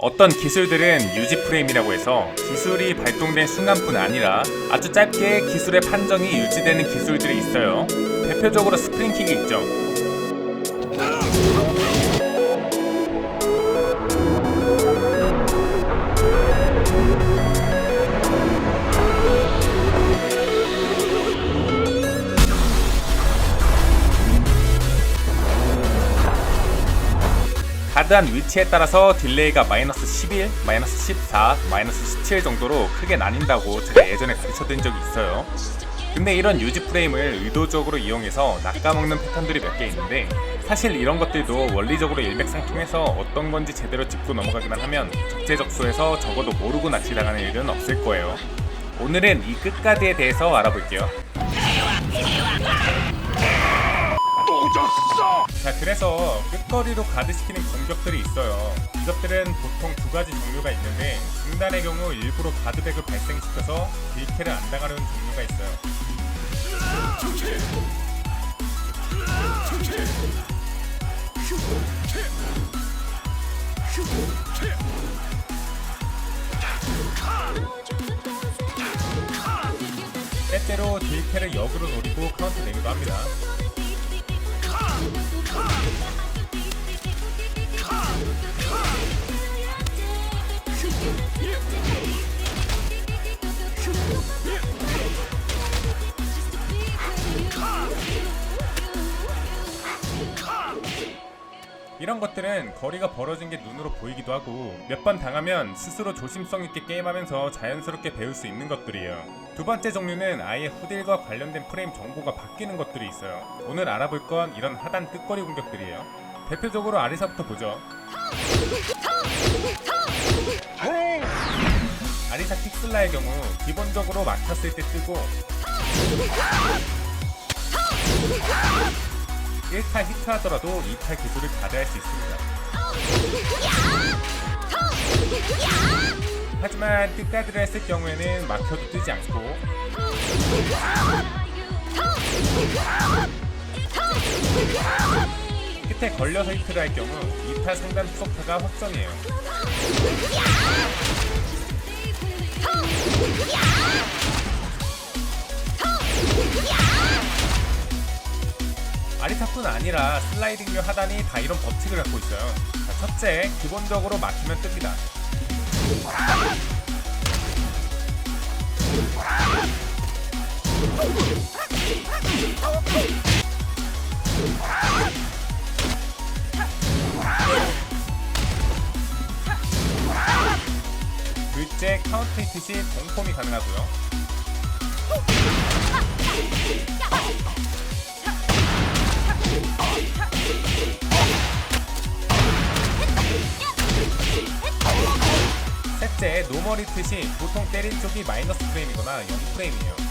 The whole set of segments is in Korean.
어떤 기술들은 유지 프레임이라고 해서 기술이 발동된 순간뿐 아니라 아주 짧게 기술의 판정이 유지되는 기술들이 있어요. 대표적으로 스프링킥이 있죠. 가드한 위치에 따라서 딜레이가 마이너스 11, 마이너스 14, 마이너스 17 정도로 크게 나뉜다고 제가 예전에 가르쳐드린 적이 있어요. 근데 이런 유지 프레임을 의도적으로 이용해서 낚아먹는 패턴들이 몇 개 있는데, 사실 이런 것들도 원리적으로 일맥상통해서 어떤 건지 제대로 짚고 넘어가기만 하면 적재적소에서 적어도 모르고 낚시당하는 일은 없을 거예요. 오늘은 이 끝가드에 대해서 알아볼게요. 자, 그래서 끝거리로 가드시키는 공격들이 있어요. 이것들은 보통 두 가지 종류가 있는데, 중단의 경우 일부러 가드백을 발생시켜서 딜캐를 안 당하려는 종류가 있어요. 때때로 딜캐를 역으로 노리고 카운터 내기도 합니다. 이런 것들은 거리가 벌어진 게 눈으로 보이기도 하고, 몇 번 당하면 스스로 조심성 있게 게임하면서 자연스럽게 배울 수 있는 것들이에요. 두 번째 종류는 아예 후딜과 관련된 프레임 정보가 바뀌는 것들이 있어요. 오늘 알아볼 건 이런 하단 끝거리 공격들이에요. 대표적으로 아리사부터 보죠. 아리사 킥슬라의 경우 기본적으로 막혔을 때 뜨고 1타 히트하더라도 2타 기술을 가드할 수 있습니다. 하지만 끝가드를 했을 경우에는 막혀도 뜨지 않고, 끝에 걸려서 히트를 할 경우 2타 상단 후속타가 확정이에요. 아리타뿐 아니라 슬라이딩류 하단이 다 이런 법칙을 갖고 있어요. 자, 첫째, 기본적으로 막히면 뜹니다. 둘째, 카운터 히트 시 공폼이 가능하고요. 셋째, 노멀 히트 시 보통 때린 쪽이 마이너스 프레임이거나 0프레임이에요.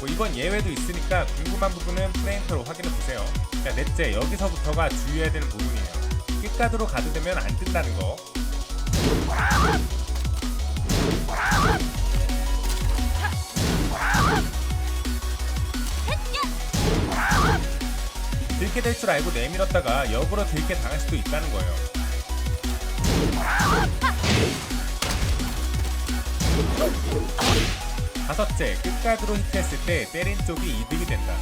이건 예외도 있으니까 궁금한 부분은 프레임표로 확인해보세요. 자, 넷째, 여기서부터가 주의해야 되는 부분이에요. 끝가드로 가드되면 안 뜬다는 거. 딜캐 될 줄 알고 내밀었다가 역으로 딜캐 당할 수도 있다는 거예요. 다섯째, 끝가드로 히트했을 때 때린 쪽이 이득이 된다.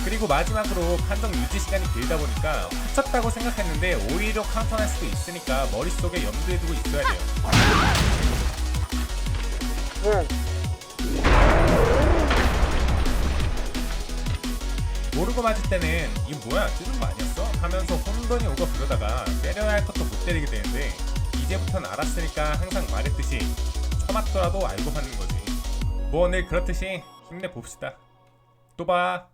그리고 마지막으로 판정 유지 시간이 길다 보니까 훔쳤다고 생각했는데 오히려 카운터할 수도 있으니까 머릿속에 염두에 두고 있어야 돼요. 모르고 맞을 때는 이 뭐야 뜨는 거 아니었어? 하면서 혼돈이 오고 그러다가 때려야 할 것도 못 때리게 되는데, 이제부터는 알았으니까 항상 말했듯이 처맞더라도 알고 하는 거지. 뭐 오늘 그렇듯이 힘내봅시다. 또 봐.